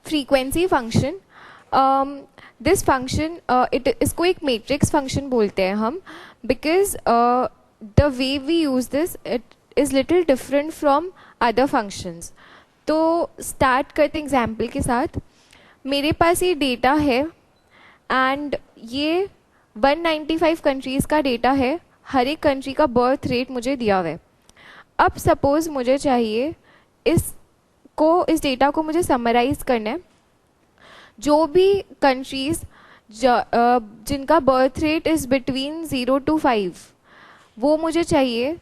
Frequency function, this function इसको एक matrix function बोलते हैं हम, because the way we use this it is little different from other functions. तो start करते एग्जाम्पल के साथ. मेरे पास ये डेटा है एंड ये 195 कंट्रीज़ का डेटा है. हर एक कंट्री का बर्थ रेट मुझे दिया हुआ है. अब सपोज़ मुझे चाहिए इस डेटा को मुझे समराइज़ करना है. जो भी कंट्रीज़ जिनका birth rate is between 0 to 5 वो मुझे चाहिए,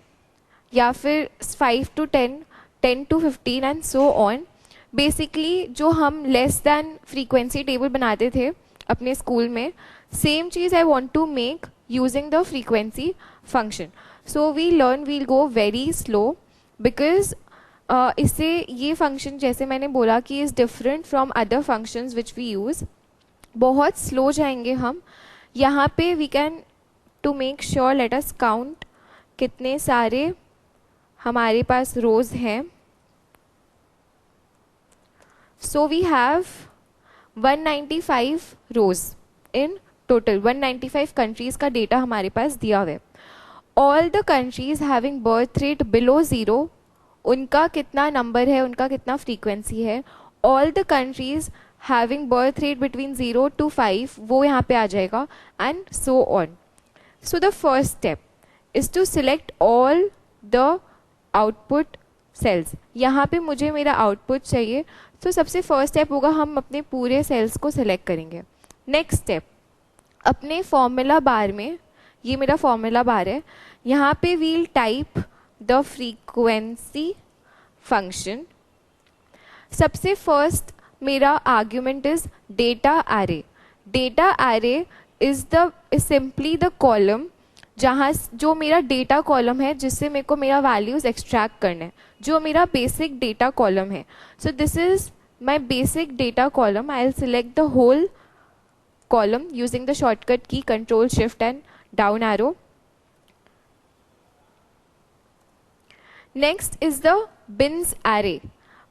या फिर 5 to 10, 10 to 15 and so on. Basically जो हम लेस दैन फ्रीक्वेंसी टेबल बनाते थे अपने स्कूल में, सेम चीज़ I want to make using the frequency function. So we'll go very slow because इससे ये फंक्शन, जैसे मैंने बोला कि is different from other functions which we use. बहुत स्लो जाएंगे हम. यहाँ पे we can to make sure let us count कितने सारे हमारे पास रोज हैं. So we have 195 rows in total. 195 countries का डेटा हमारे पास दिया हुआ है. All the countries having birth rate below 0, उनका कितना नंबर है, उनका कितना फ्रीक्वेंसी है. All the countries having birth rate between 0 to 5 वो यहाँ पे आ जाएगा and so on. So the first step is to select all the output cells. यहाँ पे मुझे मेरा आउटपुट चाहिए, तो सबसे फर्स्ट स्टेप होगा हम अपने पूरे सेल्स को सिलेक्ट करेंगे. नेक्स्ट स्टेप, अपने फॉर्मूला बार में, ये मेरा फॉर्मूला बार है, यहाँ पे we'll type the frequency function. सबसे फर्स्ट मेरा argument is data array. Data array is simply the column जहाँ जो मेरा डेटा कॉलम है जिससे मेरे को मेरा वैल्यूज़ एक्सट्रैक्ट करना है, जो मेरा बेसिक डेटा कॉलम है. So this is my basic data column. I will select the whole column using the shortcut key control shift and down arrow. Next is the bins array.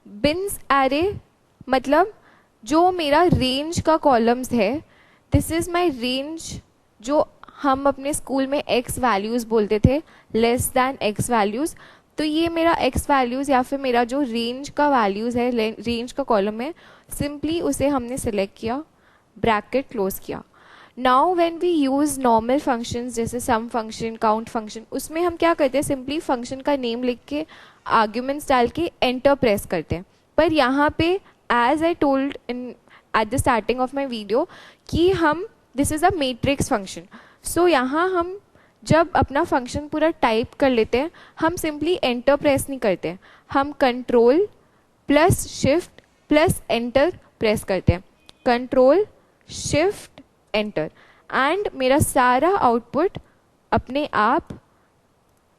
Bins array मतलब जो मेरा range का columns है, this is my range. जो हम अपने school में x values बोलते थे, लेस दैन एक्स वैल्यूज़. तो ये मेरा एक्स वैल्यूज़ या फिर मेरा जो रेंज का वैल्यूज़ है, रेंज का कॉलम है, सिंपली उसे हमने सेलेक्ट किया, ब्रैकेट क्लोज किया. Now when we use normal functions जैसे सम फंक्शन, काउंट फंक्शन, उसमें हम क्या करते हैं, सिंपली फंक्शन का नेम लिख के आर्ग्यूमेंट्स डाल के एंटर प्रेस करते हैं. पर यहाँ पे as I told in at the starting of my video कि हम this is a matrix function. So यहाँ हम जब अपना फंक्शन पूरा टाइप कर लेते हैं, हम सिंपली एंटर प्रेस नहीं करते, हम control plus shift plus enter press करते हैं. कंट्रोल शिफ्ट एंटर एंड मेरा सारा आउटपुट अपने आप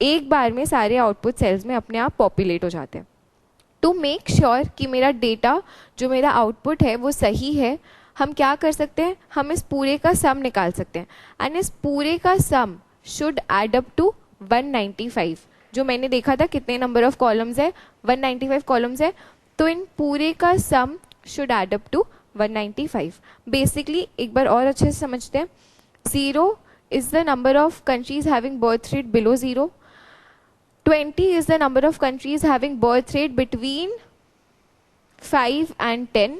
एक बार में सारे आउटपुट सेल्स में अपने आप पॉपुलेट हो जाते हैं. टू मेक श्योर कि मेरा डेटा जो मेरा आउटपुट है वो सही है, हम क्या कर सकते हैं, हम इस पूरे का सम निकाल सकते हैं. एंड इस पूरे का sum should add up to 195. जो मैंने देखा था कितने नंबर ऑफ कॉलम्स है, 195 कॉलम्स है, तो इन पूरे का sum should add up to 195. Basically एक बार और अच्छे से समझते हैं. 0 is the number of countries having birth rate below 0. 20 is the number of countries having birth rate between 5 and 10.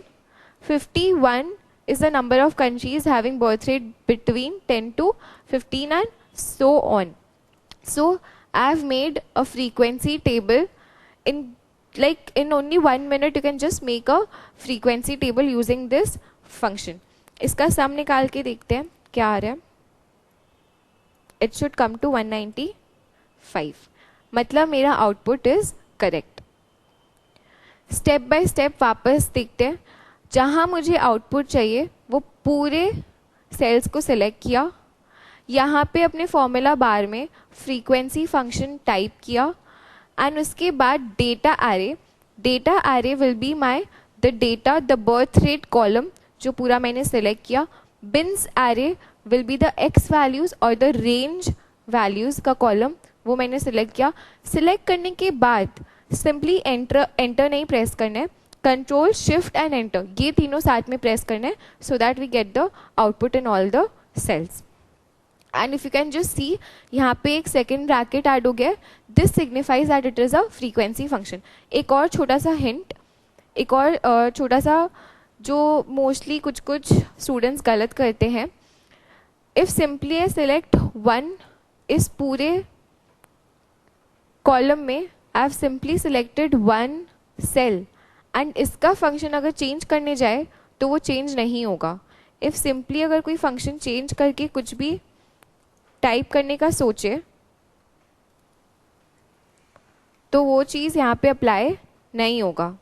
51 is the number of countries having birth rate between 10 to 15 and so on. So I have made a frequency table in only 1 minute. You can just make a frequency table using this function. इसका sum निकाल के देखते हैं क्या आ रहा है. It should come to 195. मतलब मेरा output is correct. Step by step वापस देखते हैं. जहाँ मुझे आउटपुट चाहिए वो पूरे सेल्स को सिलेक्ट किया, यहाँ पे अपने फॉर्मूला बार में फ्रीक्वेंसी फंक्शन टाइप किया एंड उसके बाद data array. Data array will be my the data the birth rate column जो पूरा मैंने सेलेक्ट किया. Beans array will be the x values और द रेंज वैल्यूज़ का कॉलम, वो मैंने सिलेक्ट किया. सिलेक्ट करने के बाद सिंपली एंटर नहीं प्रेस करना है, कंट्रोल शिफ्ट एंड एंटर, ये तीनों साथ में प्रेस करना है so that we get the output in all the cells. And if you can just see, यहाँ पे एक सेकेंड ब्रैकेट ऐड हो गया. This signifies that it is a frequency function. एक और छोटा सा हिंट, एक और छोटा सा जो मोस्टली कुछ कुछ स्टूडेंट्स गलत करते हैं. If simply I select one, इस पूरे कॉलम में I have simply selected one cell, and इसका फंक्शन अगर चेंज करने जाए तो वो चेंज नहीं होगा. इफ सिंपली अगर कोई फंक्शन चेंज करके कुछ भी टाइप करने का सोचे तो वो चीज़ यहाँ पे अप्लाई नहीं होगा.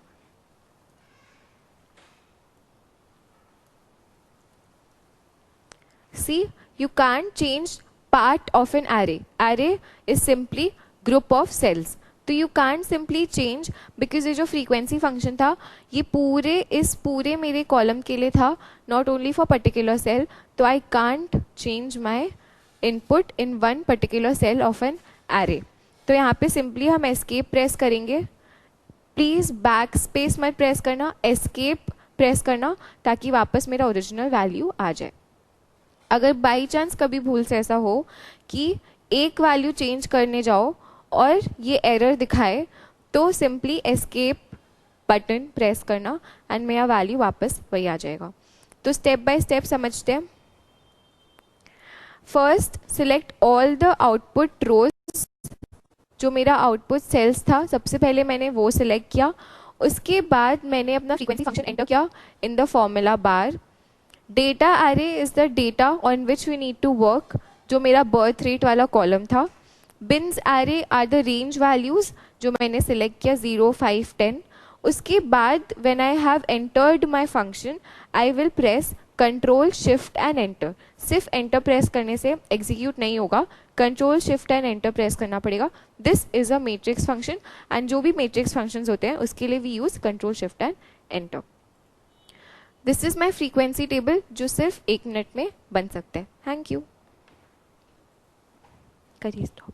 See, you can't change part of an array. Array is simply group of cells. तो you can't simply change because ये जो frequency function था ये पूरे इस पूरे मेरे column के लिए था, not only for particular cell. तो I can't change my input in one particular cell of an array. तो यहाँ पे simply हम escape press करेंगे. प्लीज़ बैक स्पेस मत प्रेस करना, escape प्रेस करना ताकि वापस मेरा ओरिजिनल वैल्यू आ जाए. अगर बाई चांस कभी भूल से ऐसा हो कि एक वैल्यू चेंज करने जाओ और ये एरर दिखाए तो सिंपली एस्केप बटन प्रेस करना एंड मेरा वैल्यू वापस वही आ जाएगा. तो स्टेप बाय स्टेप समझते हैं. First select all the output rows. जो मेरा आउटपुट सेल्स था सबसे पहले मैंने वो सिलेक्ट किया. उसके बाद मैंने अपना फ्रीक्वेंसी फंक्शन एंटर किया in the formula bar. Data array is the data on which we need to work, जो मेरा बर्थ रेट वाला कॉलम था. Bins array are the range values जो मैंने सिलेक्ट किया 0, 5, 10. उसके बाद when I have entered my function I will press control shift and enter. सिर्फ एंटर प्रेस करने से एग्जीक्यूट नहीं होगा, control shift and enter press करना पड़ेगा. This is a matrix function and जो भी मैट्रिक्स फंक्शंस होते हैं उसके लिए we use control shift and enter. This is my frequency table जो सिर्फ 1 मिनट में बन सकता है. Thank you. करिए स्टॉप.